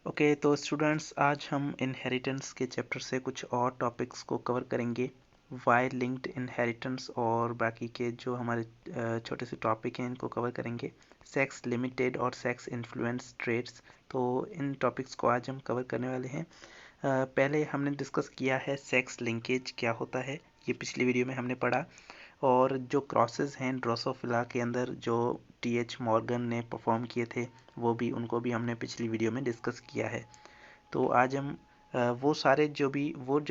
Okay तो students आज हम इनहेरिटेंस के चैप्टर से कुछ और टॉपिक्स को कवर करेंगे। वाई लिंक्ड इनहेरिटेंस और बाकी के जो हमारे छोटे से टॉपिक हैं इनको कवर करेंगे। सेक्स लिमिटेड और सेक्स इन्फ्लुएंस ट्रेड्स, तो इन टॉपिक्स को आज हम कवर करने वाले हैं। पहले हमने डिस्कस किया है सेक्स लिंकेज क्या होता है, ये पिछली वीडियो में हमने पढ़ा। और जो क्रॉसेस हैं ड्रोसोफिला के अंदर जो टी.एच. मॉर्गन ने परफॉर्म किए थे उनको भी हमने पिछली वीडियो में डिस्कस किया है। तो आज हम वो सारे जो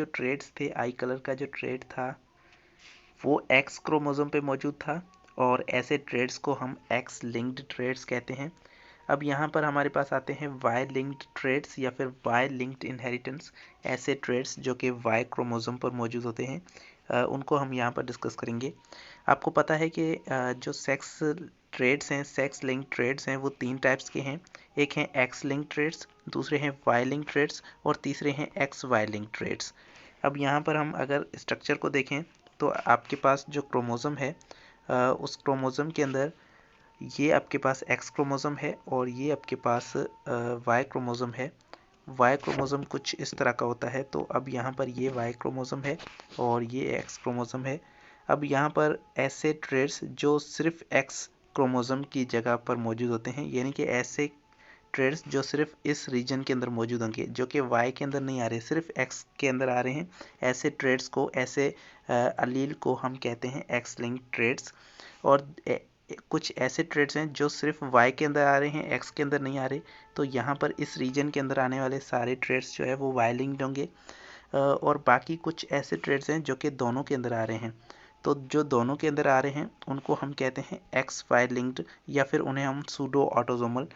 ट्रेड्स थे, आई कलर का जो ट्रेड था वो एक्स क्रोमोसोम पे मौजूद था और ऐसे ट्रेड्स को हम एक्स लिंक्ड ट्रेड्स कहते हैं। अब यहाँ पर हमारे पास आते हैं वाई लिंक्ड ट्रेड्स या फिर वाई लिंक्ड इनहेरिटेंस। ऐसे ट्रेड्स जो कि वाई क्रोमोसोम पर मौजूद होते हैं, उनको हम यहाँ पर डिस्कस करेंगे। आपको पता है कि जो सेक्स ट्रेड्स हैं, सेक्स लिंक ट्रेड्स हैं, वो 3 टाइप्स के हैं। एक हैं एक्स लिंक ट्रेड्स, दूसरे हैं वाई लिंक ट्रेड्स और तीसरे हैं एक्स वाई लिंक ट्रेड्स। अब यहाँ पर हम अगर स्ट्रक्चर को देखें तो आपके पास जो क्रोमोसोम है, उस क्रोमोसोम के अंदर ये आपके पास एक्स क्रोमोसोम है और ये आपके पास वाई क्रोमोसोम है। वाई क्रोमोसोम कुछ इस तरह का होता है। तो अब यहाँ पर ये वाई क्रोमोसोम है और ये एक्स क्रोमोसोम है। अब यहाँ पर ऐसे ट्रेड्स जो सिर्फ एक्स क्रोमोसोम की जगह पर मौजूद होते हैं, यानी कि ऐसे ट्रेड्स जो सिर्फ इस रीजन के अंदर मौजूद होंगे, जो कि वाई के अंदर नहीं आ रहे, सिर्फ एक्स के अंदर आ रहे हैं, ऐसे ट्रेड्स को, ऐसे अलील को हम कहते हैं एक्स लिंक ट्रेड्स। और कुछ ऐसे ट्रेड्स हैं जो सिर्फ वाई के अंदर आ रहे हैं, एक्स के अंदर नहीं आ रहे। तो यहाँ पर इस रीजन के अंदर आने वाले सारे ट्रेड्स जो है वो वाई लिंक्ड होंगे। और बाकी कुछ ऐसे ट्रेड्स हैं जो कि दोनों के अंदर आ रहे हैं। तो जो दोनों के अंदर आ रहे हैं उनको हम कहते हैं एक्स वाई लिंक्ड, या फिर उन्हें हम सूडो ऑटोसोमल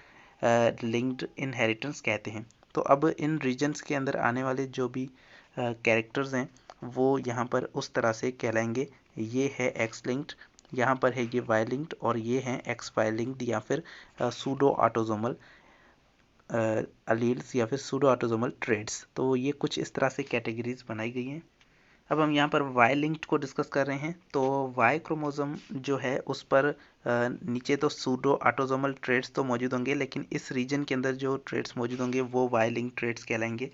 लिंक्ड इनहेरिटेंस कहते हैं। तो अब इन रीजन्स के अंदर आने वाले जो भी कैरेक्टर्स हैं वो यहाँ पर उस तरह से कहलाएंगे। ये है एक्स लिंक्ड, यहाँ पर है ये वाई लिंक्ड और ये हैं एक्स वाई लिंक्ड या फिर सूडो ऑटोसोमल अलील्स या फिर सूडो ऑटोसोमल ट्रेड्स। तो ये कुछ इस तरह से कैटेगरीज बनाई गई हैं। अब हम यहाँ पर वाई लिंक्ड को डिस्कस कर रहे हैं। तो वाई क्रोमोसोम जो है उस पर नीचे तो सूडो ऑटोसोमल ट्रेड्स तो मौजूद होंगे, लेकिन इस रीजन के अंदर जो ट्रेड्स मौजूद होंगे वो वाई लिंक ट्रेड्स कहलाएंगे।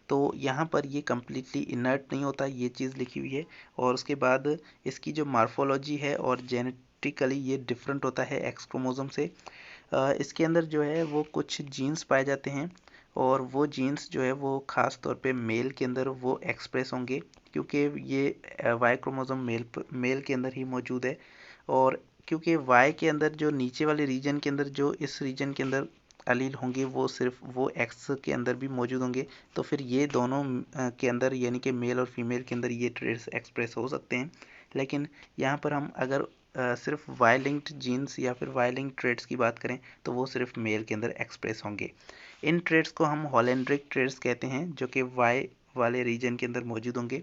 तो यहाँ पर ये कम्प्लीटली इनर्ट नहीं होता, ये चीज़ लिखी हुई है। और उसके बाद इसकी जो मार्फोलॉजी है और जेनेटिकली ये डिफरेंट होता है एक्स क्रोमोसोम से। इसके अंदर जो है वो कुछ जीन्स पाए जाते हैं और वो जीन्स जो है वो ख़ास तौर पे मेल के अंदर वो एक्सप्रेस होंगे, क्योंकि ये वाई क्रोमोसोम मेल के अंदर ही मौजूद है। और क्योंकि वाई के अंदर जो नीचे वाले रीजन के अंदर जो इस रीजन के अंदर अलील होंगे वो सिर्फ वो एक्स के अंदर भी मौजूद होंगे, तो फिर ये दोनों के अंदर यानी कि मेल और फीमेल के अंदर ये ट्रेड्स एक्सप्रेस हो सकते हैं। लेकिन यहाँ पर हम अगर सिर्फ वाई लिंक्ड जीन्स या फिर वाई लिंक्ड ट्रेड्स की बात करें तो वो सिर्फ मेल के अंदर एक्सप्रेस होंगे। इन ट्रेड्स को हम हॉलेंड्रिक ट्रेड्स कहते हैं, जो कि वाई वाले रीजन के अंदर मौजूद होंगे।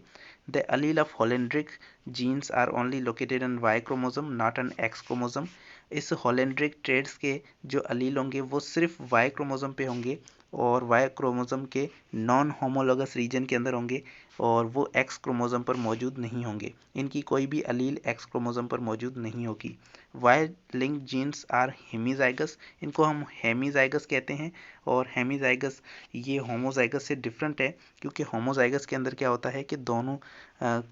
The allele of holandric genes are only located in Y chromosome not an X chromosome. इस हॉलेंड्रिक ट्रेड्स के जो अलील होंगे वो सिर्फ वाई क्रोमोसोम पे होंगे और वाई क्रोमोसोम के नॉन होमोलोगस रीजन के अंदर होंगे और वो एक्स क्रोमोसोम पर मौजूद नहीं होंगे। इनकी कोई भी अलील एक्स क्रोमोसोम पर मौजूद नहीं होगी। Y link genes are hemizygous, इनको हम हेमीजाइगस कहते हैं। और हेमीजाइगस ये होमोजाइगस से डिफरेंट है, क्योंकि होमोजाइगस के अंदर क्या होता है कि दोनों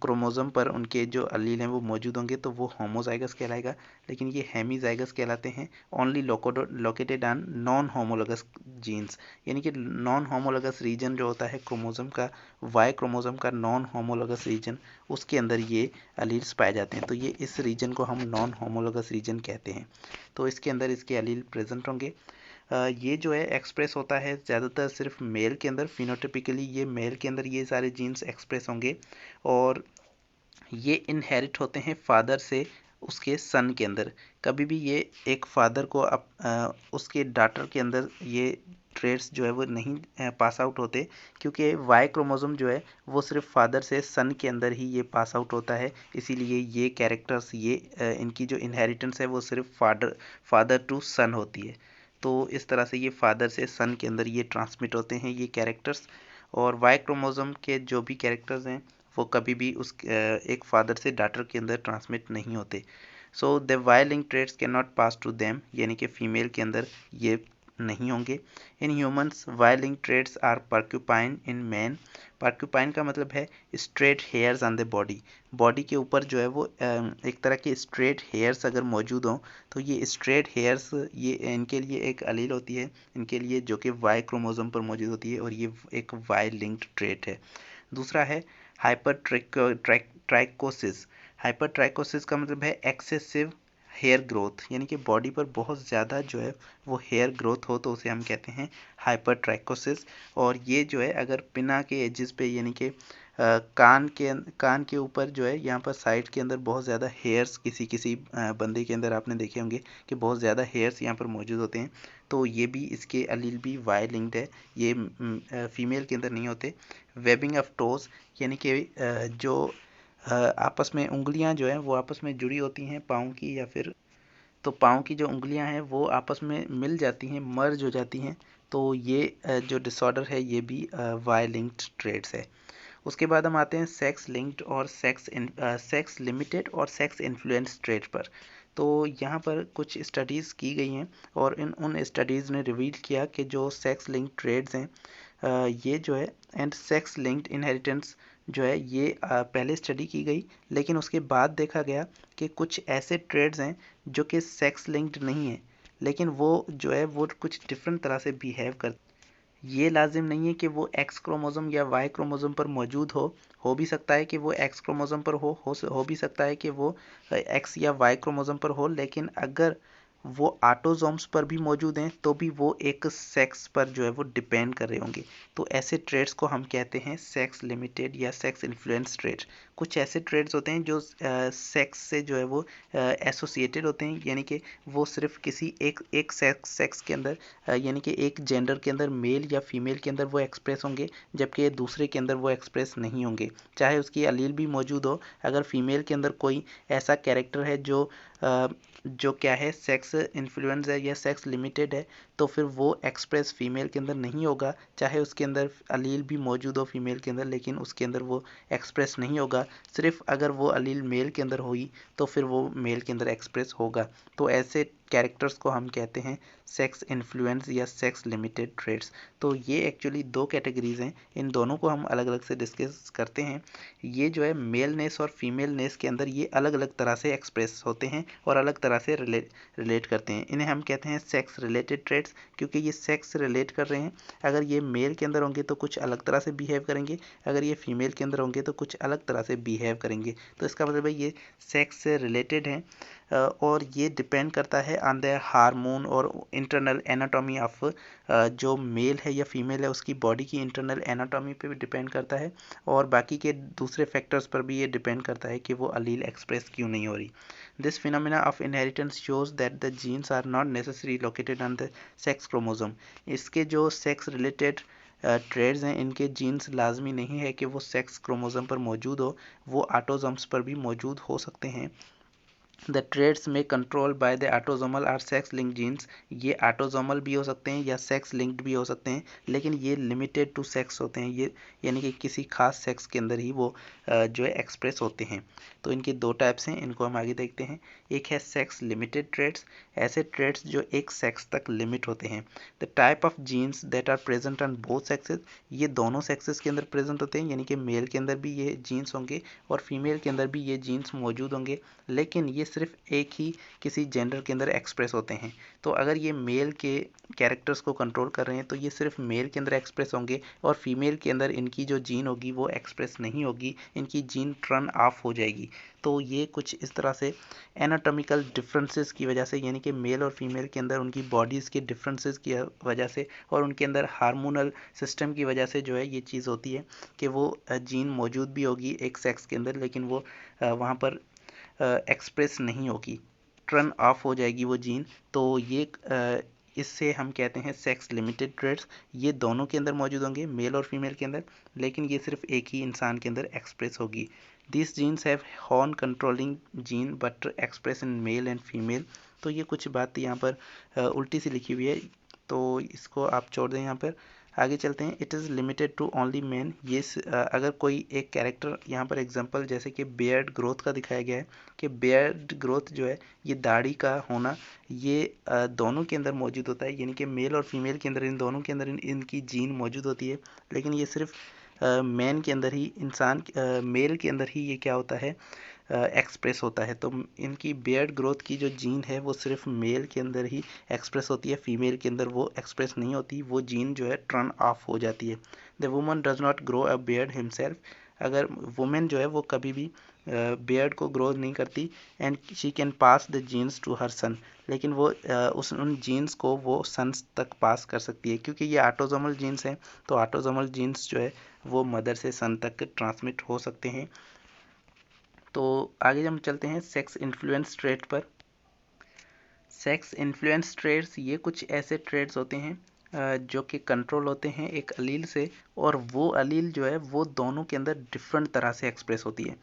क्रोमोसोम पर उनके जो अलील हैं वो मौजूद होंगे, तो वो होमोजाइगस कहलाएगा। लेकिन ये हेमीजाइगस कहलाते हैं only located on non homologous genes, यानी कि नॉन होमोलोगस रीजन जो होता है क्रोमोसोम का, वाई क्रोमोसोम का नॉन होमोलोगस रीजन, उसके अंदर ये अलील्स पाए जाते हैं। तो ये इस रीजन को हम नॉन होमोलोगस रीजन कहते हैं। तो इसके अंदर इसके अलील प्रेजेंट होंगे। ये जो है एक्सप्रेस होता है ज़्यादातर सिर्फ मेल के अंदर। फिनोटिपिकली ये मेल के अंदर ये सारे जीन्स एक्सप्रेस होंगे और ये इनहेरिट होते हैं फादर से उसके सन के अंदर। कभी भी ये एक फादर को उसके डॉटर के अंदर ये ट्रेड्स जो है वो नहीं पास आउट होते, क्योंकि वाई क्रोमोसोम जो है वो सिर्फ फादर से सन के अंदर ही ये पास आउट होता है। इसीलिए ये कैरेक्टर्स, ये इनकी जो इनहेरिटेंस है वो सिर्फ फादर टू सन होती है। तो इस तरह से ये फादर से सन के अंदर ये ट्रांसमिट होते हैं ये कैरेक्टर्स। और वाई क्रोमोसोम के जो भी कैरेक्टर्स हैं वो कभी भी उस एक फादर से डॉटर के अंदर ट्रांसमिट नहीं होते। So the Y link traits can not pass to them, यानी कि फीमेल के अंदर ये नहीं होंगे। In humans Y linked traits are porcupine in man. Porcupine का मतलब है straight hairs on the body. Body के ऊपर जो है वो एक तरह के स्ट्रेट हेयर्स अगर मौजूद हों तो ये स्ट्रेट हेयर्स ये इनके लिए एक एलील होती है, इनके लिए, जो कि वाई क्रोमोसोम पर मौजूद होती है और ये एक वाई लिंक्ड ट्रेट है। दूसरा है हाइपर ट्राइकोसिस। हाइपर ट्राइकोसिस का मतलब है एक्सेसिव हेयर ग्रोथ, यानी कि बॉडी पर बहुत ज़्यादा जो है वो हेयर ग्रोथ हो तो उसे हम कहते हैं हाइपर ट्राइकोसिस। और ये जो है अगर पिना के एजेस पे, यानी कि कान के ऊपर जो है यहाँ पर साइड के अंदर बहुत ज़्यादा हेयर्स, किसी किसी बंदे के अंदर आपने देखे होंगे कि बहुत ज़्यादा हेयर्स यहाँ पर मौजूद होते हैं, तो ये भी, इसके अलील भी वाई लिंक्ड है, ये फीमेल के अंदर नहीं होते। वेबिंग ऑफ टोज, यानी कि जो आपस में उंगलियां जो है वो आपस में जुड़ी होती हैं पाँव की, या फिर तो पाँव की जो उंगलियां हैं वो आपस में मिल जाती हैं, मर्ज हो जाती हैं, तो ये जो डिसऑर्डर है ये भी वाई लिंक्ड ट्रेड्स है। उसके बाद हम आते हैं सेक्स लिंक्ड और सेक्स लिमिटेड और सेक्स इन्फ्लुएंस ट्रेड पर। तो यहाँ पर कुछ स्टडीज़ की गई हैं और उन स्टडीज़ ने रिवील किया कि जो सेक्स लिंक्ड ट्रेड्स हैं ये जो है एंड सेक्स लिंक्ड इनहेरिटेंस जो है ये पहले स्टडी की गई, लेकिन उसके बाद देखा गया कि कुछ ऐसे ट्रेड्स हैं जो कि सेक्स लिंक्ड नहीं है, लेकिन वो जो है वो कुछ डिफरेंट तरह से बिहेव करते। ये लाजिम नहीं है कि वो एक्स क्रोमोसोम या वाई क्रोमोसोम पर मौजूद हो भी सकता है कि वो एक्स क्रोमोसोम पर हो भी सकता है कि वो एक्स या वाई क्रोमोसोम पर हो, लेकिन अगर वो ऑटोसोम्स पर भी मौजूद हैं तो भी वो एक सेक्स पर जो है वो डिपेंड कर रहे होंगे। तो ऐसे ट्रेड्स को हम कहते हैं सेक्स लिमिटेड या सेक्स इन्फ्लुएंस ट्रेड्स। कुछ ऐसे ट्रेड्स होते हैं जो सेक्स से जो है वो एसोसिएटेड होते हैं, यानी कि वो सिर्फ किसी एक सेक्स के अंदर, यानी कि एक जेंडर के अंदर, मेल या फीमेल के अंदर वो एक्सप्रेस होंगे, जबकि दूसरे के अंदर वो एक्सप्रेस नहीं होंगे, चाहे उसकी अलील भी मौजूद हो। अगर फीमेल के अंदर कोई ऐसा कैरेक्टर है जो क्या है, सेक्स इन्फ्लुएंस है या सेक्स लिमिटेड है, तो फिर वो एक्सप्रेस फीमेल के अंदर नहीं होगा, चाहे उसके अंदर अलील भी मौजूद हो फीमेल के अंदर, लेकिन उसके अंदर वो एक्सप्रेस नहीं होगा। सिर्फ अगर वो अलील मेल के अंदर हुई तो फिर वो मेल के अंदर एक्सप्रेस होगा। तो ऐसे कैरेक्टर्स को हम कहते हैं सेक्स इन्फ्लुएंस या सेक्स लिमिटेड ट्रेड्स। तो ये एक्चुअली दो कैटेगरीज हैं, इन दोनों को हम अलग अलग से डिस्कस करते हैं। ये जो है मेलनेस और फीमेलनेस के अंदर ये अलग अलग तरह से एक्सप्रेस होते हैं और अलग तरह से रिलेट करते हैं। इन्हें हम कहते हैं सेक्स रिलेटेड ट्रेड्स, क्योंकि ये सेक्स से रिलेट कर रहे हैं। अगर ये मेल के अंदर होंगे तो कुछ अलग तरह से बिहेव करेंगे, अगर ये फीमेल के अंदर होंगे तो कुछ अलग तरह से बिहेव करेंगे। तो इसका मतलब है ये सेक्स से रिलेटेड हैं और ये डिपेंड करता है ऑन द हार्मोन और इंटरनल एनाटॉमी ऑफ जो मेल है या फीमेल है उसकी बॉडी की इंटरनल एनाटॉमी पे भी डिपेंड करता है, और बाकी के दूसरे फैक्टर्स पर भी ये डिपेंड करता है कि वो अलील एक्सप्रेस क्यों नहीं हो रही। This phenomena of inheritance shows that the genes are not necessary located on the sex chromosome. इसके जो सेक्स रिलेटेड ट्रेड्स हैं इनके जीन्स लाजमी नहीं है कि वो सेक्स क्रोमोसोम पर मौजूद हो, वो ऑटोसोम्स पर भी मौजूद हो सकते हैं। द ट्रेड्स में control by the autosomal or sex link genes. ये ऑटोजोमल भी हो सकते हैं या सेक्स लिंक्ड भी हो सकते हैं, लेकिन ये लिमिटेड टू सेक्स होते हैं, ये यानी कि किसी खास सेक्स के अंदर ही वो जो है एक्सप्रेस होते हैं। तो इनके दो टाइप्स हैं, इनको हम आगे देखते हैं। एक है सेक्स लिमिटेड ट्रेड्स, ऐसे ट्रेड्स जो एक सेक्स तक लिमिट होते हैं। The type of genes that are present on both sexes, ये दोनों सेक्सेस के अंदर प्रेजेंट होते हैं, यानी कि मेल के अंदर भी ये जीन्स होंगे और फीमेल के अंदर भी ये जीन्स मौजूद होंगे, लेकिन ये सिर्फ एक ही किसी जेंडर के अंदर एक्सप्रेस होते हैं। तो अगर ये मेल के कैरेक्टर्स को कंट्रोल कर रहे हैं तो ये सिर्फ मेल के अंदर एक्सप्रेस होंगे, और फीमेल के अंदर इनकी जो जीन होगी वो एक्सप्रेस नहीं होगी, इनकी जीन टर्न ऑफ हो जाएगी। तो ये कुछ इस तरह से एनाटॉमिकल डिफरेंसेस की वजह से, यानी कि मेल और फीमेल के अंदर उनकी बॉडीज़ के डिफरेंसेस की वजह से और उनके अंदर हार्मोनल सिस्टम की वजह से जो है ये चीज़ होती है कि वो जीन मौजूद भी होगी एक सेक्स के अंदर, लेकिन वो वहाँ पर एक्सप्रेस नहीं होगी, टर्न ऑफ हो जाएगी वो जीन। तो ये इससे हम कहते हैं सेक्स लिमिटेड ट्रेड्स। ये दोनों के अंदर मौजूद होंगे, मेल और फीमेल के अंदर, लेकिन ये सिर्फ एक ही इंसान के अंदर एक्सप्रेस होगी। This genes have horn controlling gene but express in male and female. तो ये कुछ बात यहाँ पर उल्टी सी लिखी हुई है, तो इसको आप छोड़ दें यहाँ पर। आगे चलते हैं। It is limited to only man. ये अगर कोई एक कैरेक्टर यहाँ पर एग्जांपल जैसे कि बियर्ड ग्रोथ का दिखाया गया है कि बियर्ड ग्रोथ जो है ये दाढ़ी का होना ये दोनों के अंदर मौजूद होता है, यानी कि मेल और फीमेल के अंदर इन दोनों के अंदर इनकी जीन मौजूद होती है, लेकिन ये सिर्फ मैन के अंदर ही मेल के अंदर ही ये क्या होता है एक्सप्रेस होता है। तो इनकी बियर्ड ग्रोथ की जो जीन है वो सिर्फ मेल के अंदर ही एक्सप्रेस होती है, फीमेल के अंदर वो एक्सप्रेस नहीं होती, वो जीन जो है टर्न ऑफ हो जाती है। The woman does not grow a beard himself. अगर वुमेन जो है वो कभी भी बियर्ड को ग्रो नहीं करती, and she can pass the genes to her son, लेकिन वो उन जीन्स को वो सन्स तक पास कर सकती है, क्योंकि ये ऑटोसोमल जीन्स हैं। तो ऑटोसोमल जीन्स जो है वो मदर से सन तक ट्रांसमिट हो सकते हैं। तो आगे हम चलते हैं सेक्स इन्फ्लुएंस ट्रेट पर। सेक्स इन्फ्लुएंस ट्रेड्स ये कुछ ऐसे ट्रेड्स होते हैं जो कि कंट्रोल होते हैं एक अलील से, और वो अलील जो है वो दोनों के अंदर डिफरेंट तरह से एक्सप्रेस होती है,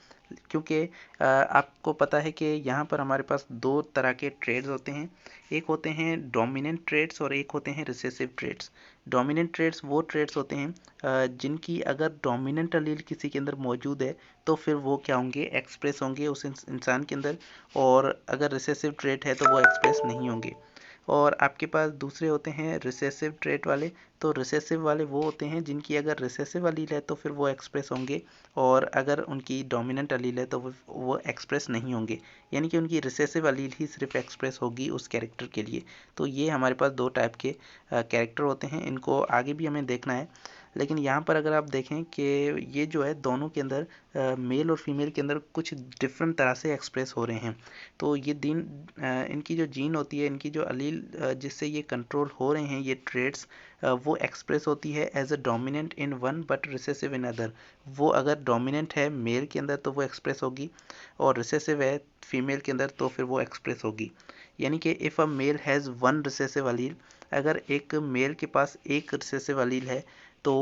क्योंकि आपको पता है कि यहाँ पर हमारे पास दो तरह के ट्रेड्स होते हैं। एक होते हैं डोमिनेंट ट्रेड्स और एक होते हैं रिसेसिव ट्रेड्स। डोमिनेंट ट्रेड्स वो ट्रेड्स होते हैं जिनकी अगर डोमिनेंट अलील किसी के अंदर मौजूद है तो फिर वो क्या होंगे, एक्सप्रेस होंगे उस इंसान के अंदर, और अगर रिसेसिव ट्रेट है तो वो एक्सप्रेस नहीं होंगे। और आपके पास दूसरे होते हैं रिसेसिव ट्रेट वाले। तो रिसेसिव वाले वो होते हैं जिनकी अगर रिसेसिव अलील है तो फिर वो एक्सप्रेस होंगे, और अगर उनकी डोमिनेंट अलील है तो वो एक्सप्रेस नहीं होंगे, यानी कि उनकी रिसेसिव अलील ही सिर्फ एक्सप्रेस होगी उस कैरेक्टर के लिए। तो ये हमारे पास दो टाइप के कैरेक्टर होते हैं, इनको आगे भी हमें देखना है। लेकिन यहाँ पर अगर आप देखें कि ये जो है दोनों के अंदर मेल और फीमेल के अंदर कुछ डिफरेंट तरह से एक्सप्रेस हो रहे हैं। तो ये इनकी जो जीन होती है, इनकी जो अलील जिससे ये कंट्रोल हो रहे हैं ये ट्रेड्स, वो एक्सप्रेस होती है as a dominant in one but recessive in other. वो अगर डोमिनेंट है मेल के अंदर तो वो एक्सप्रेस होगी, और रिसेसिव है फीमेल के अंदर तो फिर वो एक्सप्रेस होगी। यानी कि if a male has one recessive allele, अगर एक मेल के पास एक रिसेसिव अलील है तो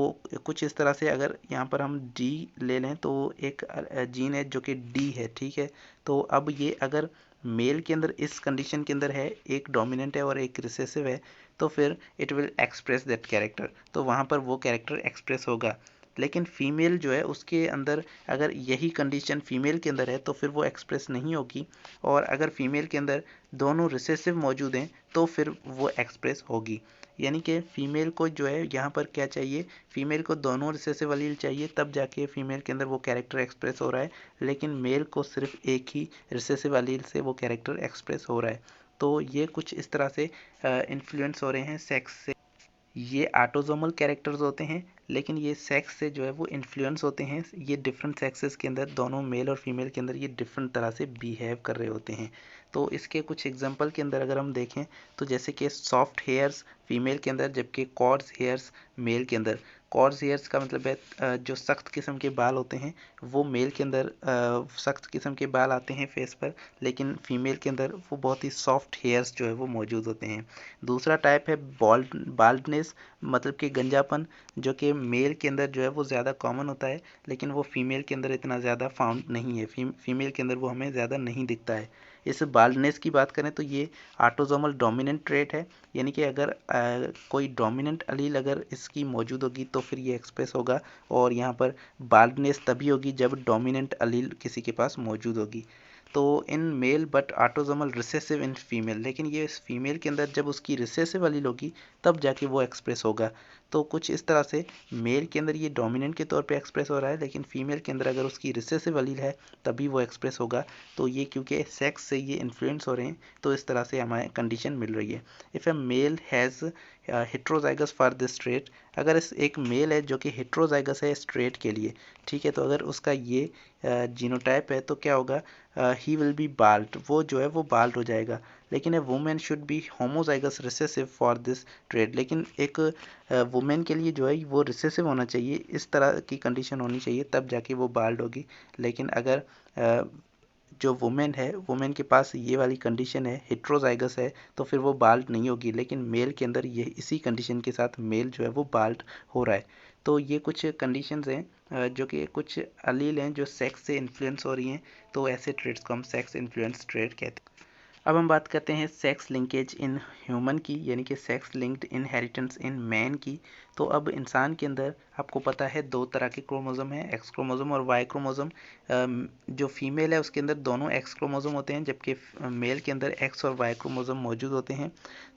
कुछ इस तरह से, अगर यहाँ पर हम डी ले लें तो एक जीन है जो कि डी है, ठीक है। तो अब ये अगर मेल के अंदर इस कंडीशन के अंदर है, एक डोमिनेंट है और एक रिसेसिव है, तो फिर it will express that character, तो वहाँ पर वो कैरेक्टर एक्सप्रेस होगा। लेकिन फीमेल जो है उसके अंदर अगर यही कंडीशन फीमेल के अंदर है तो फिर वो एक्सप्रेस नहीं होगी, और अगर फीमेल के अंदर दोनों रिसेसिव मौजूद हैं तो फिर वो एक्सप्रेस होगी। यानी कि फीमेल को जो है यहाँ पर क्या चाहिए, फीमेल को दोनों रिसेसिव अलील चाहिए, तब जाके फीमेल के अंदर वो कैरेक्टर एक्सप्रेस हो रहा है, लेकिन मेल को सिर्फ एक ही रिसेसिव अलील से वो कैरेक्टर एक्सप्रेस हो रहा है। तो ये कुछ इस तरह से इन्फ्लुएंस हो रहे हैं सेक्स से। ये ऑटोसोमल कैरेक्टर्स होते हैं, लेकिन ये सेक्स से जो है वो इन्फ्लुएंस होते हैं। ये डिफरेंट सेक्सेस के अंदर, दोनों मेल और फीमेल के अंदर ये डिफरेंट तरह से बिहेव कर रहे होते हैं। तो इसके कुछ एग्जांपल के अंदर अगर हम देखें तो जैसे कि सॉफ्ट हेयर्स फीमेल के अंदर, जबकि कॉर्ड्स हेयर्स मेल के अंदर। कॉर्ड्स हेयर्स का मतलब है जो सख्त किस्म के बाल होते हैं, वो मेल के अंदर सख्त किस्म के बाल आते हैं फेस पर, लेकिन फीमेल के अंदर वो बहुत ही सॉफ्ट हेयर्स जो है वो मौजूद होते हैं। दूसरा टाइप है बाल्डनेस, मतलब कि गंजापन, जो कि मेल के अंदर जो है वो ज़्यादा कॉमन होता है, लेकिन वो फीमेल के अंदर इतना ज़्यादा फाउंड नहीं है, फीमेल के अंदर वो हमें ज़्यादा नहीं दिखता है। इस बाल्डनेस की बात करें तो ये ऑटोसोमल डोमिनेंट ट्रेट है, यानी कि अगर कोई डोमिनेंट अलील अगर इसकी मौजूद होगी तो फिर ये एक्सप्रेस होगा, और यहाँ पर बाल्डनेस तभी होगी जब डोमिनेंट अलील किसी के पास मौजूद होगी। तो in male but autosomal recessive in female, लेकिन ये इस फीमेल के अंदर जब उसकी रिसेसिव अलील होगी तब जाके वो एक्सप्रेस होगा। तो कुछ इस तरह से मेल के अंदर ये डोमिनेंट के तौर पे एक्सप्रेस हो रहा है, लेकिन फीमेल के अंदर अगर उसकी रिसेसिव अलील है तभी वो एक्सप्रेस होगा। तो ये क्योंकि सेक्स से ये इन्फ्लुएंस हो रहे हैं तो इस तरह से हमें कंडीशन मिल रही है। If a male has heterozygous for this trait, अगर इस एक मेल है जो कि हेट्रोजाइगस है स्ट्रेट के लिए, ठीक है, तो अगर उसका ये जीनोटाइप है तो क्या होगा, ही विल बी बाल्ड, वो जो है वो बाल्ड हो जाएगा। लेकिन a women should be homozygous recessive for this trait, लेकिन एक वुमेन के लिए जो है वो रिसेसिव होना चाहिए, इस तरह की कंडीशन होनी चाहिए तब जाके वो बाल्ड होगी। लेकिन अगर जो वुमेन है, वुमेन के पास ये वाली कंडीशन है, हेट्रोजाइगस है, तो फिर वो बाल्ड नहीं होगी, लेकिन मेल के अंदर ये इसी कंडीशन के साथ मेल जो है वो बाल्ड हो रहा है। तो ये कुछ कंडीशंस हैं जो कि कुछ अलील हैं जो सेक्स से इन्फ्लुएंस हो रही हैं, तो ऐसे ट्रेड्स को हम सेक्स इन्फ्लुएंस ट्रेड कहते हैं। अब हम बात करते हैं सेक्स लिंकेज इन ह्यूमन की, यानी कि sex linked inheritance in man की। तो अब इंसान के अंदर आपको पता है दो तरह के क्रोमोसोम हैं, एक्स क्रोमोसोम और वाई क्रोमोसोम। जो फीमेल है उसके अंदर दोनों एक्स क्रोमोसोम होते हैं, जबकि मेल के अंदर एक्स और वाई क्रोमोसोम मौजूद होते हैं।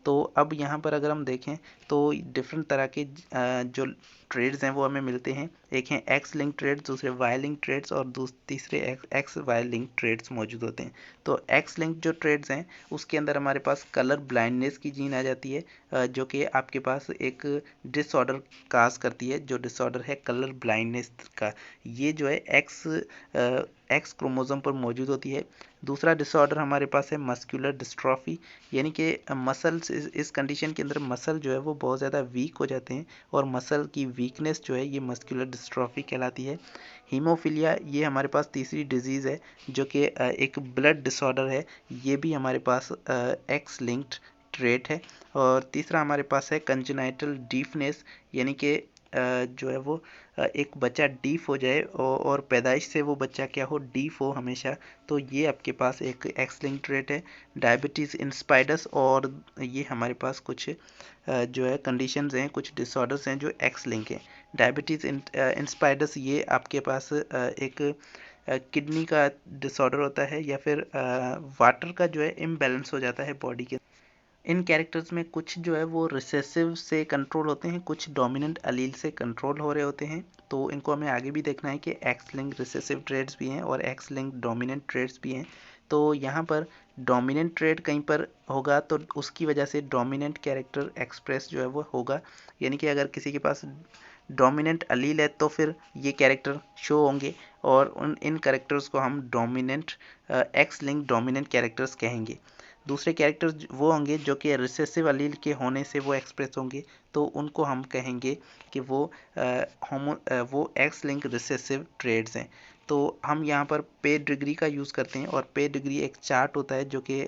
तो अब यहाँ पर अगर हम देखें तो डिफरेंट तरह के जो ट्रेड्स हैं वो हमें मिलते हैं। एक हैं एक्स लिंक ट्रेड्स, दूसरे वाई लिंक ट्रेड्स और तीसरे एक्स वाई लिंक ट्रेड्स मौजूद होते हैं। तो एक्स लिंक जो ट्रेड्स हैं उसके अंदर हमारे पास कलर ब्लाइंडनेस की जीन आ जाती है, जो कि आपके पास एक डिसऑर्डर काज करती है, जो डिसऑर्डर है कलर ब्लाइंडनेस का। ये जो है एक्स क्रोमोसोम पर मौजूद होती है। दूसरा डिसऑर्डर हमारे पास है मस्कुलर डिस्ट्रॉफी, यानी कि मसल्स इस कंडीशन के अंदर मसल जो है वो बहुत ज़्यादा वीक हो जाते हैं, और मसल की वीकनेस जो है ये मस्कुलर डिस्ट्रॉफी कहलाती है। हीमोफीलिया ये हमारे पास तीसरी डिजीज़ है, जो कि एक ब्लड डिसऑर्डर है। ये भी हमारे पास एक्स लिंक्ड ट्रेट है। और तीसरा हमारे पास है कंजेनाइटल डीफनेस, यानी कि जो है वो एक बच्चा डीफ हो जाए और पैदाइश से वो बच्चा क्या हो, डीफ हो हमेशा। तो ये आपके पास एक एक्स लिंक ट्रेट है। डायबिटीज़ इंस्पाइडस, और ये हमारे पास कुछ जो है कंडीशंस हैं, कुछ डिसऑर्डर्स हैं जो एक्स लिंक हैं। डायबिटीज़ इंस्पाइडस ये आपके पास एक किडनी का डिसऑर्डर होता है, या फिर वाटर का जो है इम्बैलेंस हो जाता है बॉडी के। इन कैरेक्टर्स में कुछ जो है वो रिसेसिव से कंट्रोल होते हैं, कुछ डोमिनेंट अलील से कंट्रोल हो रहे होते हैं। तो इनको हमें आगे भी देखना है कि एक्स लिंक रिसेसिव ट्रेड्स भी हैं और एक्स लिंक डोमिनेंट ट्रेड्स भी हैं। तो यहाँ पर डोमिनेंट ट्रेड कहीं पर होगा तो उसकी वजह से डोमिनेंट कैरेक्टर एक्सप्रेस जो है वो होगा, यानी कि अगर किसी के पास डोमिनेंट अलील है तो फिर ये कैरेक्टर शो होंगे, और इन कैरेक्टर्स को हम dominant x link dominant characters कहेंगे। दूसरे कैरेक्टर्स वो होंगे जो कि रिसेसिव अलील के होने से वो एक्सप्रेस होंगे, तो उनको हम कहेंगे कि वो एक्स लिंक रिसेसिव ट्रेड्स हैं। तो हम यहाँ पर पे डिग्री का यूज़ करते हैं, और पे डिग्री एक चार्ट होता है जो कि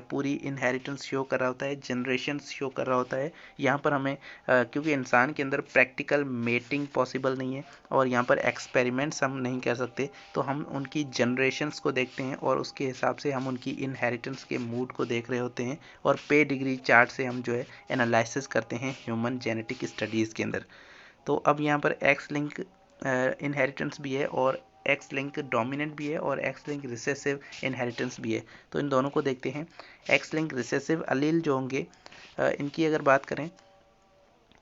पूरी इनहेरिटेंस शो कर रहा होता है, जनरेशन शो कर रहा होता है। यहाँ पर हमें क्योंकि इंसान के अंदर प्रैक्टिकल मेटिंग पॉसिबल नहीं है और यहाँ पर एक्सपेरिमेंट्स हम नहीं कर सकते, तो हम उनकी जनरेशन्स को देखते हैं और उसके हिसाब से हम उनकी इनहेरिटेंस के मूड को देख रहे होते हैं, और पे डिग्री चार्ट से हम जो है एनालिसिस करते हैं ह्यूमन जेनेटिक स्टडीज़ के अंदर। तो अब यहाँ पर एक्स लिंक इनहेरिटेंस भी है, और एक्स लिंक डोमिनेंट भी है, और एक्स लिंक रिसेसिव इनहेरिटेंस भी है। तो इन दोनों को देखते हैं। एक्स लिंक रिसेसिव अलील जो होंगे, इनकी अगर बात करें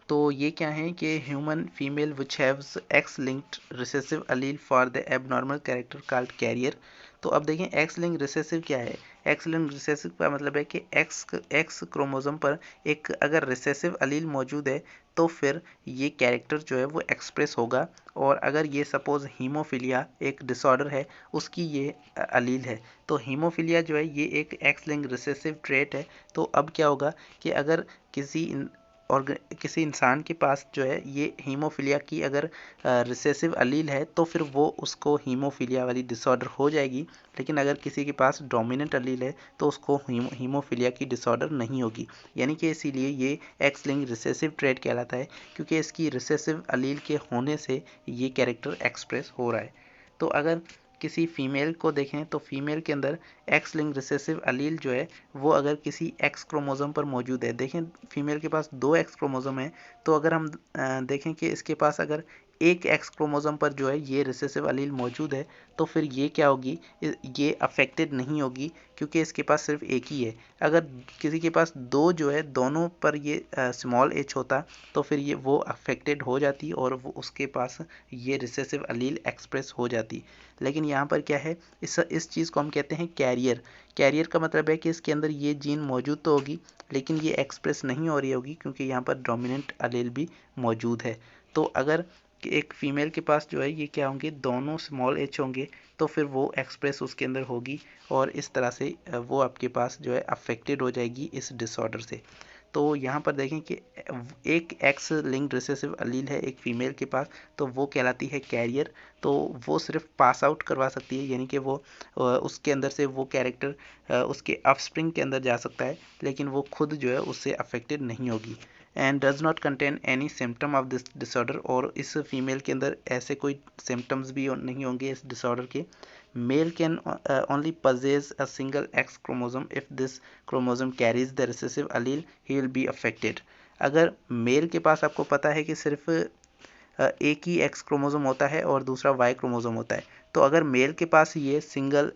तो ये क्या है कि human female which haves X linked recessive allele for the abnormal character called carrier. तो अब देखें एक्स लिंक रिसेसिव क्या है। एक्स लिंक रिसेसिव का मतलब है कि एक्स क्रोमोसोम पर एक अगर रिसेसिव अलील मौजूद है तो फिर ये कैरेक्टर जो है वो एक्सप्रेस होगा, और अगर ये सपोज हीमोफीलिया एक डिसऑर्डर है उसकी ये अलील है, तो हीमोफीलिया जो है ये एक एक्स लिंक रिसेसिव ट्रेट है। तो अब क्या होगा कि अगर किसी इंसान के पास जो है ये हीमोफीलिया की अगर रिसेसिव अलील है तो फिर वो उसको हीमोफीलिया वाली डिसऑर्डर हो जाएगी, लेकिन अगर किसी के पास डोमिनेंट अलील है तो उसको हीमोफीलिया की डिसऑर्डर नहीं होगी। यानी कि इसीलिए ये एक्स लिंक रिसेसिव ट्रेट कहलाता है, क्योंकि इसकी रिसेसिव अलील के होने से ये कैरेक्टर एक्सप्रेस हो रहा है। तो अगर किसी फीमेल को देखें तो फीमेल के अंदर एक्स लिंक रिसेसिव अलील जो है वो अगर किसी एक्स क्रोमोसोम पर मौजूद है, देखें फीमेल के पास दो एक्स क्रोमोसोम है, तो अगर हम देखें कि इसके पास अगर एक एक्स क्रोमोसोम पर जो है ये रिसेसिव अलील मौजूद है, तो फिर ये क्या होगी, ये अफेक्टेड नहीं होगी, क्योंकि इसके पास सिर्फ एक ही है। अगर किसी के पास दो जो है दोनों पर ये स्मॉल एच होता तो फिर ये वो अफेक्टेड हो जाती और वो उसके पास ये रिसेसिव अलील एक्सप्रेस हो जाती। लेकिन यहाँ पर क्या है, इस चीज़ को हम कहते हैं कैरियर। कैरियर का मतलब है कि इसके अंदर ये जीन मौजूद तो होगी लेकिन ये एक्सप्रेस नहीं हो रही होगी, क्योंकि यहाँ पर डोमिनेंट अलील भी मौजूद है। तो अगर एक फीमेल के पास जो है ये क्या होंगे, दोनों स्मॉल एच होंगे, तो फिर वो एक्सप्रेस उसके अंदर होगी, और इस तरह से वो आपके पास जो है अफेक्टेड हो जाएगी इस डिसऑर्डर से। तो यहाँ पर देखें कि एक एक्स लिंक्ड रिसेसिव अलील है एक फीमेल के पास, तो वो कहलाती है कैरियर। तो वो सिर्फ पास आउट करवा सकती है, यानी कि वो उसके अंदर से वो कैरेक्टर उसके ऑफस्प्रिंग के अंदर जा सकता है, लेकिन वो खुद जो है उससे अफेक्टेड नहीं होगी। And does not contain any symptom of this disorder, और इस फीमेल के अंदर ऐसे कोई सिम्टम्स भी नहीं होंगे इस डिसऑर्डर के। Mail can only possess a single X chromosome. If this chromosome carries the recessive allele, he will be affected. अगर मेल के पास आपको पता है कि सिर्फ एक ही एक्स क्रोमोसोम होता है और दूसरा वाई क्रोमोसोम होता है, तो अगर मेल के पास ये सिंगल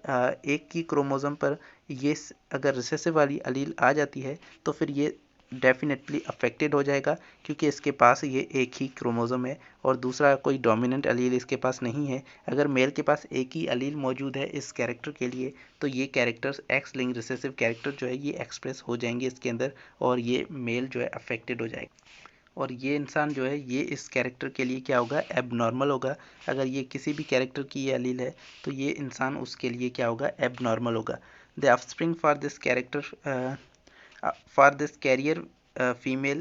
एक ही क्रोमोसोम पर ये अगर रिसेसिव वाली अलील आ जाती है तो फिर ये डेफिनेटली अफेक्टेड हो जाएगा, क्योंकि इसके पास ये एक ही क्रोमोसोम है और दूसरा कोई डोमिनेंट अलील इसके पास नहीं है। अगर मेल के पास एक ही अलील मौजूद है इस कैरेक्टर के लिए, तो ये characters x link recessive character जो है ये एक्सप्रेस हो जाएंगे इसके अंदर और ये मेल जो है अफेक्टेड हो जाएगा और ये इंसान जो है ये इस कैरेक्टर के लिए क्या होगा, एबनॉर्मल होगा। अगर ये किसी भी कैरेक्टर की ये अलील है तो ये इंसान उसके लिए क्या होगा, एबनॉर्मल होगा। The offspring for this character for this carrier female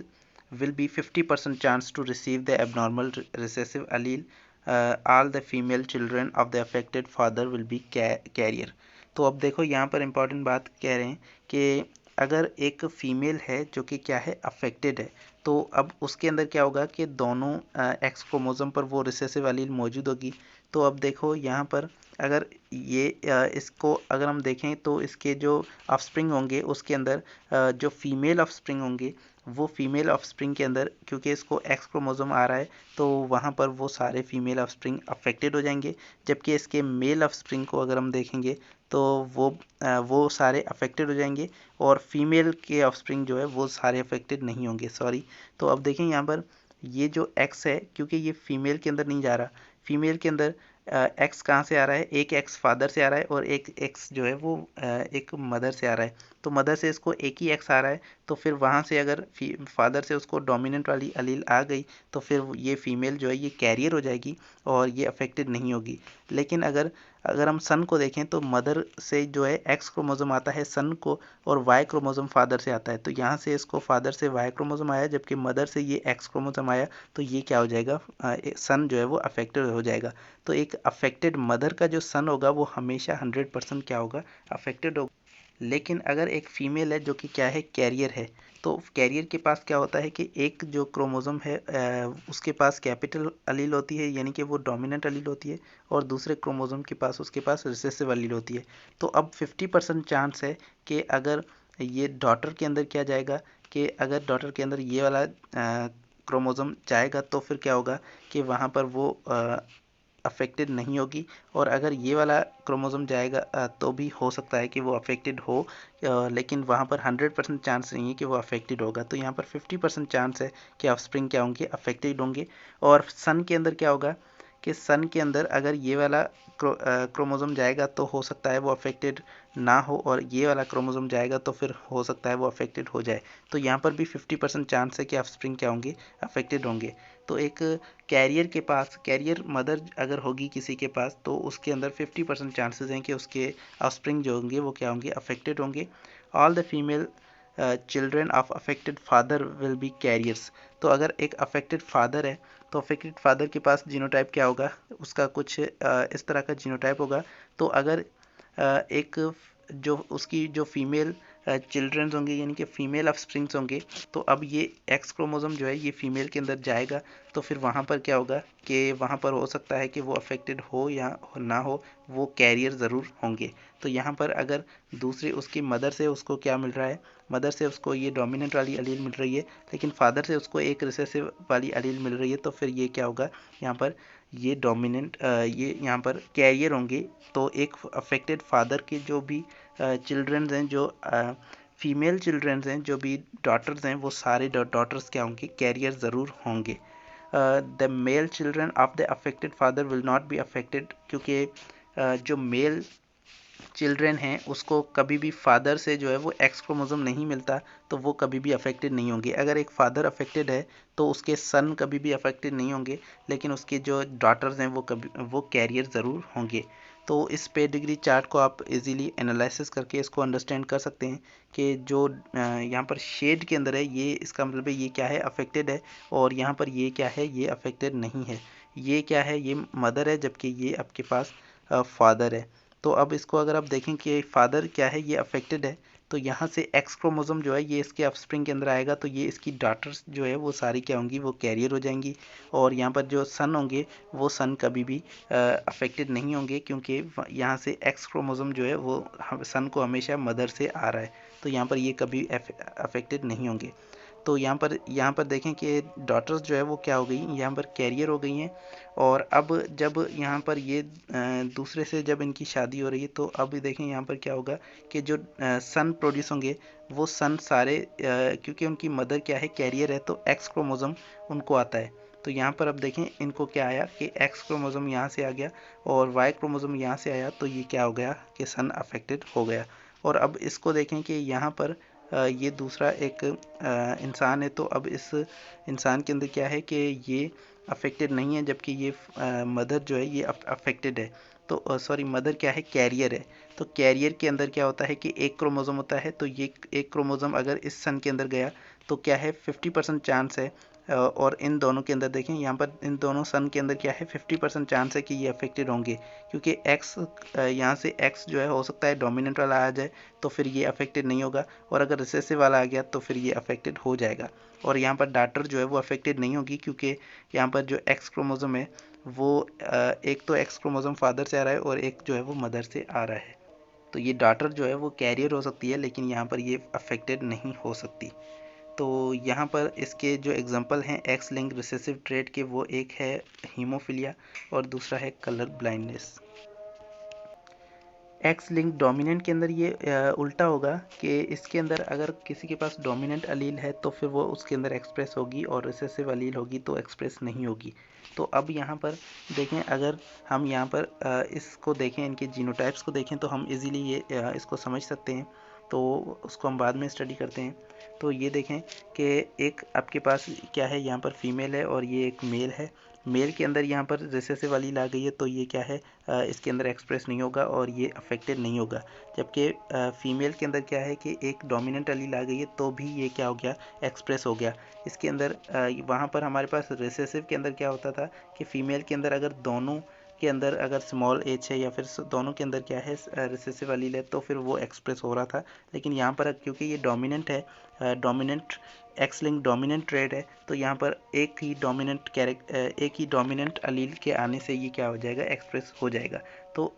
will be 50% chance to receive the abnormal recessive allele. All the female children of the affected father will be carrier. तो अब देखो यहाँ पर इम्पॉर्टेंट बात कह रहे हैं कि अगर एक फीमेल है जो कि क्या है, अफेक्टेड है, तो अब उसके अंदर क्या होगा कि दोनों एक्स क्रोमोसोम पर वो रिसेसिव एलील मौजूद होगी। तो अब देखो यहाँ पर अगर ये इसको अगर हम देखें तो इसके जो ऑफस्प्रिंग होंगे उसके अंदर जो फीमेल ऑफस्प्रिंग होंगे वो फीमेल ऑफस्प्रिंग के अंदर, क्योंकि इसको एक्स क्रोमोसोम आ रहा है तो वहाँ पर वो सारे फीमेल ऑफस्प्रिंग अफेक्टेड हो जाएंगे। जबकि इसके मेल ऑफस्प्रिंग को अगर हम देखेंगे तो वो सारे अफेक्टेड हो जाएंगे और फीमेल के ऑफस्प्रिंग जो है वो सारे अफेक्टेड नहीं होंगे, सॉरी। तो अब देखें यहाँ पर ये जो एक्स है, क्योंकि ये फीमेल के अंदर नहीं जा रहा, फीमेल के अंदर एक्स कहाँ से आ रहा है, एक एक्स फादर से आ रहा है और एक एक्स जो है वो एक मदर से आ रहा है। तो मदर से इसको एक ही एक्स आ रहा है, तो फिर वहाँ से अगर फादर से उसको डोमिनेंट वाली अलील आ गई तो फिर ये फीमेल जो है ये कैरियर हो जाएगी और ये अफेक्टेड नहीं होगी। लेकिन अगर अगर हम सन को देखें तो मदर से जो है एक्स क्रोमोसोम आता है सन को और वाई क्रोमोसोम फादर से आता है, तो यहाँ से इसको फादर से वाई क्रोमोसोम आया जबकि मदर से ये एक्स क्रोमोसोम आया, तो ये क्या हो जाएगा, सन जो है वो अफेक्टेड हो जाएगा। तो एक अफेक्टेड मदर का जो सन होगा वो हमेशा 100% क्या होगा, अफेक्टेड होगा। लेकिन अगर एक फीमेल है जो कि क्या है, कैरियर है, तो कैरियर के पास क्या होता है कि एक जो क्रोमोसोम है उसके पास कैपिटल अलील होती है, यानी कि वो डोमिनेंट अलील होती है, और दूसरे क्रोमोसोम के पास उसके पास रिसेसिव अलील होती है। तो अब 50% चांस है कि अगर ये डॉटर के अंदर क्या जाएगा, कि अगर डॉटर के अंदर ये वाला क्रोमोसोम जाएगा तो फिर क्या होगा कि वहाँ पर वो अफेक्टेड नहीं होगी, और अगर ये वाला क्रोमोसोम जाएगा तो भी हो सकता है कि वो अफेक्टेड हो, लेकिन वहाँ पर 100% चांस नहीं है कि वो अफेक्टेड होगा। तो यहाँ पर 50% चांस है कि ऑफस्प्रिंग क्या होंगे, अफेक्टेड होंगे। और सन के अंदर क्या होगा कि सन के अंदर अगर ये वाला क्रोमोसोम जाएगा तो हो सकता है वो अफेक्टेड ना हो, और ये वाला क्रोमोसोम जाएगा तो फिर हो सकता है वो अफेक्टेड हो जाए। तो यहाँ पर भी 50% चांस है कि ऑफस्प्रिंग क्या होंगे, अफेक्टेड होंगे। तो एक कैरियर के पास, कैरियर मदर अगर होगी किसी के पास, तो उसके अंदर 50% चांसेस हैं कि उसके ऑफस्प्रिंग जो होंगे वो क्या होंगे, अफेक्टेड होंगे। All the female children of affected father will be carriers. तो अगर एक अफेक्टेड फादर है तो अफेक्टेड फादर के पास जीनोटाइप क्या होगा, उसका कुछ इस तरह का जीनोटाइप होगा। तो अगर एक जो उसकी जो फीमेल चिल्ड्रन होंगे यानी कि फीमेल ऑफस्प्रिंग्स होंगे, तो अब ये एक्स क्रोमोसोम जो है ये फीमेल के अंदर जाएगा, तो फिर वहाँ पर क्या होगा कि वहाँ पर हो सकता है कि वो अफेक्टेड हो या ना हो, वो कैरियर ज़रूर होंगे। तो यहाँ पर अगर दूसरी उसकी मदर से उसको क्या मिल रहा है, मदर से उसको ये डोमिनेंट वाली अलील मिल रही है, लेकिन फादर से उसको एक रिसेसिव वाली अलील मिल रही है, तो फिर ये क्या होगा, यहाँ पर ये डोमिनेंट ये यहाँ पर कैरियर होंगे। तो एक अफेक्टेड फादर के जो भी चिल्ड्रंस हैं, जो फीमेल चिल्ड्रंस हैं, जो भी डॉटर्स हैं, वो सारे डॉटर्स क्या होंगे, कैरियर ज़रूर होंगे। The male children of the affected father will not be affected, क्योंकि जो मेल चिल्ड्रन हैं उसको कभी भी फादर से जो है वो एक्स क्रोमोसोम नहीं मिलता, तो वो कभी भी अफेक्टेड नहीं होंगे। अगर एक फादर अफेक्टेड है तो उसके सन कभी भी अफेक्टेड नहीं होंगे, लेकिन उसके जो डॉटर्स हैं वो कैरियर ज़रूर होंगे। तो इस पेडिग्री चार्ट को आप इजीली एनालिसिस करके इसको अंडरस्टैंड कर सकते हैं कि जो यहाँ पर शेड के अंदर है ये इसका मतलब है ये क्या है, अफेक्टेड है, और यहाँ पर ये क्या है, ये अफेक्टेड नहीं है। ये क्या है, ये मदर है, जबकि ये आपके पास फादर है। तो अब इसको अगर आप देखें कि फादर क्या है, ये अफेक्टेड है, तो यहाँ से एक्स क्रोमोसोम जो है ये इसके ऑफस्प्रिंग के अंदर आएगा, तो ये इसकी डॉटर्स जो है वो सारी क्या होंगी, वो कैरियर हो जाएंगी। और यहाँ पर जो सन होंगे वो सन कभी भी अफेक्टेड नहीं होंगे, क्योंकि यहाँ से एक्स क्रोमोसोम जो है वो सन को हमेशा मदर से आ रहा है, तो यहाँ पर ये कभी अफेक्टेड नहीं होंगे। तो यहाँ पर देखें कि डॉटर्स जो है वो क्या हो गई, यहाँ पर कैरियर हो गई हैं। और अब जब यहाँ पर ये दूसरे से जब इनकी शादी हो रही है, तो अब देखें यहाँ पर क्या होगा कि जो सन प्रोड्यूस होंगे वो सन सारे क्योंकि उनकी मदर क्या है, कैरियर है, तो एक्स क्रोमोसोम उनको आता है। तो यहाँ पर अब देखें इनको क्या आया कि एक्स क्रोमोसोम यहाँ से आ गया और वाई क्रोमोसोम यहाँ से आया, तो ये क्या हो गया कि सन अफेक्टेड हो गया। और अब इसको देखें कि यहाँ पर ये दूसरा एक इंसान है, तो अब इस इंसान के अंदर क्या है कि ये अफेक्टेड नहीं है, जबकि ये मदर जो है ये अफेक्टेड है। तो सॉरी, मदर क्या है, कैरियर है। तो कैरियर के अंदर क्या होता है कि एक क्रोमोसोम होता है, तो ये एक क्रोमोसोम अगर इस सन के अंदर गया तो क्या है 50% चांस है। और इन दोनों के अंदर देखें, यहाँ पर इन दोनों सन के अंदर क्या है 50% चांस है कि ये अफेक्टेड होंगे, क्योंकि एक्स यहाँ से एक्स जो है हो सकता है डोमिनेंट वाला आ जाए तो फिर ये अफेक्टेड नहीं होगा, और अगर रिसेसिव वाला आ गया तो फिर ये अफेक्टेड हो जाएगा। और यहाँ पर डॉटर जो है वो अफेक्टेड नहीं होगी, क्योंकि यहाँ पर जो एक्स क्रोमोसोम है वो एक तो एक्स क्रोमोसोम फादर से आ रहा है और एक जो है वो मदर से आ रहा है। तो ये डॉटर जो है वो कैरियर हो सकती है, लेकिन यहाँ पर ये अफेक्टेड नहीं हो सकती। तो यहाँ पर इसके जो एग्जांपल हैं एक्स लिंक रिसेसिव ट्रेट के, वो एक है हीमोफीलिया और दूसरा है colour blindness. X link dominant के अंदर ये उल्टा होगा कि इसके अंदर अगर किसी के पास डोमिनेंट अलील है तो फिर वो उसके अंदर एक्सप्रेस होगी, और रिसेसिव अलील होगी तो एक्सप्रेस नहीं होगी। तो अब यहाँ पर देखें, अगर हम यहाँ पर इसको देखें, इनके जीनोटाइप्स को देखें, तो हम इजीली ये इसको समझ सकते हैं। तो उसको हम बाद में स्टडी करते हैं। तो ये देखें कि एक आपके पास क्या है, यहाँ पर फीमेल है और ये एक मेल है। मेल के अंदर यहाँ पर रिसेसिव वाली ला गई है, तो ये क्या है, इसके अंदर एक्सप्रेस नहीं होगा और ये अफेक्टेड नहीं होगा। जबकि फीमेल के अंदर क्या है कि एक डोमिनेंट अलील आ गई है, तो भी ये क्या हो गया, एक्सप्रेस हो गया। इसके अंदर वहाँ पर हमारे पास रिसेसिव के अंदर क्या होता था कि फीमेल के अंदर अगर दोनों के अंदर अगर स्मॉल एच है या फिर दोनों के अंदर क्या है रिसेसिव अलील है, तो फिर वो एक्सप्रेस हो रहा था। लेकिन यहाँ पर क्योंकि ये डोमिनेंट है, dominant x link dominant trade है, तो यहाँ पर एक ही डोमिनेंट अलील के आने से ये क्या हो जाएगा, एक्सप्रेस हो जाएगा। तो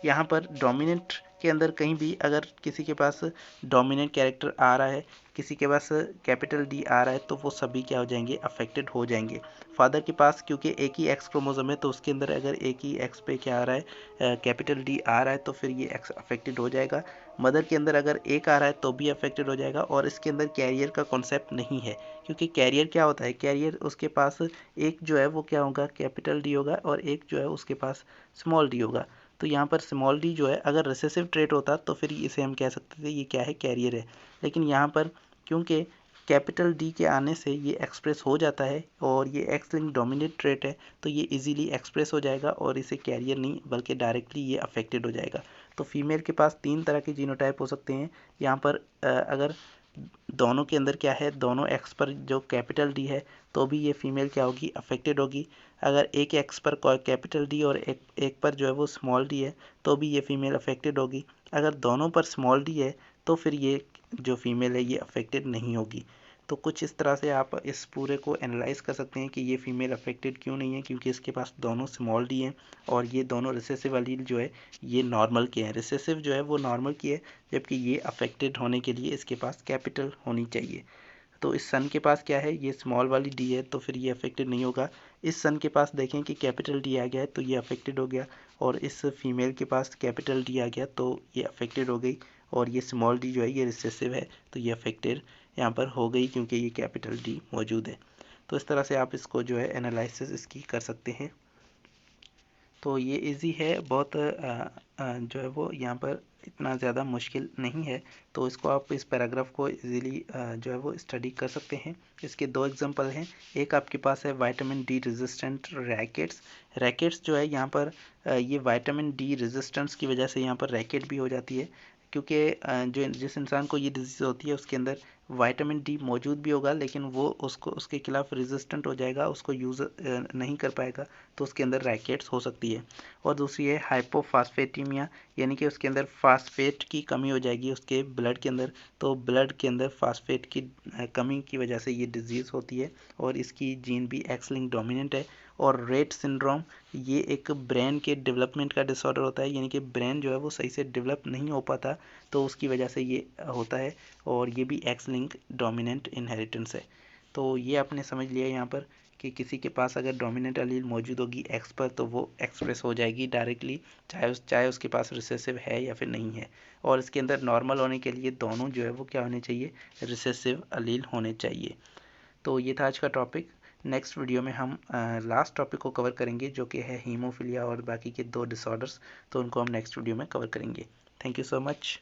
यहाँ पर डोमिनेंट के अंदर कहीं भी अगर किसी के पास डोमिनेंट कैरेक्टर आ रहा है, किसी के पास कैपिटल डी आ रहा है, तो वो सभी क्या हो जाएंगे, अफेक्टेड हो जाएंगे। फादर के पास क्योंकि एक ही एक्स क्रोमोसोम है, तो उसके अंदर अगर एक ही एक्स पे क्या आ रहा है, कैपिटल डी आ रहा है, तो फिर ये एक्स अफेक्टेड हो जाएगा। मदर के अंदर अगर एक आ रहा है तो भी अफेक्टेड हो जाएगा। और इसके अंदर कैरियर का कॉन्सेप्ट नहीं है, क्योंकि कैरियर क्या होता है, कैरियर उसके पास एक जो है वो क्या होगा, कैपिटल डी होगा, और एक जो है उसके पास स्मॉल डी होगा। तो यहाँ पर स्मॉल डी जो है अगर रिसेसिव ट्रेट होता तो फिर इसे हम कह सकते थे ये क्या है, कैरियर है। लेकिन यहाँ पर क्योंकि कैपिटल डी के आने से ये एक्सप्रेस हो जाता है और ये एक्स लिंक डोमिनेंट ट्रेट है, तो ये इजीली एक्सप्रेस हो जाएगा और इसे कैरियर नहीं बल्कि डायरेक्टली ये अफेक्टेड हो जाएगा। तो फीमेल के पास 3 तरह के जीनोटाइप हो सकते हैं। यहाँ पर अगर दोनों के अंदर क्या है, दोनों एक्स पर जो कैपिटल डी है, तो भी ये फीमेल क्या होगी, अफेक्टेड होगी। अगर एक एक्स पर कैपिटल डी और एक पर जो है वो स्मॉल डी है, तो भी ये फीमेल अफेक्टेड होगी। अगर दोनों पर स्मॉल डी है, तो फिर ये जो फीमेल है ये अफेक्टेड नहीं होगी। तो कुछ इस तरह से आप इस पूरे को एनालाइज कर सकते हैं कि ये फीमेल अफेक्टेड क्यों नहीं है, क्योंकि इसके पास दोनों स्मॉल डी हैं और ये दोनों रिसेसिव अलील जो है ये नॉर्मल के हैं। रिसेसिव जो है वो नॉर्मल की है, जबकि ये अफेक्टेड होने के लिए इसके पास कैपिटल होनी चाहिए। तो इस सन के पास क्या है, ये स्मॉल वाली डी है, तो फिर ये अफेक्टेड नहीं होगा। इस सन के पास देखें कि कैपिटल डी आ गया है, तो ये अफेक्टेड हो गया। और इस फीमेल के पास कैपिटल डी आ गया, तो ये अफेक्टेड हो गई। और ये स्मॉल डी जो है ये रिसेसिव है, तो ये अफेक्टेड यहाँ पर हो गई क्योंकि ये कैपिटल डी मौजूद है। तो इस तरह से आप इसको जो है एनालिसिस इसकी कर सकते हैं। तो ये इजी है बहुत, जो है वो यहाँ पर इतना ज़्यादा मुश्किल नहीं है। तो इसको आप इस पैराग्राफ को इजीली जो है वो स्टडी कर सकते हैं। इसके 2 एग्जांपल हैं। एक आपके पास है vitamin D resistant rackets. Rackets जो है यहाँ पर ये विटामिन डी रेजिस्टेंस की वजह से यहाँ पर रैकेट भी हो जाती है, क्योंकि जो जिस इंसान को ये डिजीज़ होती है उसके अंदर विटामिन डी मौजूद भी होगा लेकिन वो उसके खिलाफ रेजिस्टेंट हो जाएगा, उसको यूज़ नहीं कर पाएगा, तो उसके अंदर रैकेट्स हो सकती है। और दूसरी है हाइपोफास्फेटीमिया, यानी कि उसके अंदर फास्फेट की कमी हो जाएगी उसके ब्लड के अंदर, तो ब्लड के अंदर फास्फेट की कमी की वजह से ये डिजीज़ होती है और इसकी जीन भी एक्स लिंक डोमिनेंट है। और रेट सिंड्रोम, ये एक ब्रेन के डेवलपमेंट का डिसऑर्डर होता है, यानी कि ब्रेन जो है वो सही से डेवलप नहीं हो पाता, तो उसकी वजह से ये होता है और ये भी एक्स लिंक डोमिनेंट इनहेरिटेंस है। तो ये आपने समझ लिया यहाँ पर कि किसी के पास अगर डोमिनेंट एलील मौजूद होगी एक्स पर तो वो एक्सप्रेस हो जाएगी डायरेक्टली, चाहे उसके पास रिसेसिव है या फिर नहीं है। और इसके अंदर नॉर्मल होने के लिए दोनों जो है वो क्या होने चाहिए, रिसेसिव एलील होने चाहिए। तो ये था आज का टॉपिक। नेक्स्ट वीडियो में हम लास्ट टॉपिक को कवर करेंगे जो कि है हीमोफीलिया और बाकी के 2 डिसऑर्डर्स, तो उनको हम नेक्स्ट वीडियो में कवर करेंगे। Thank you so much.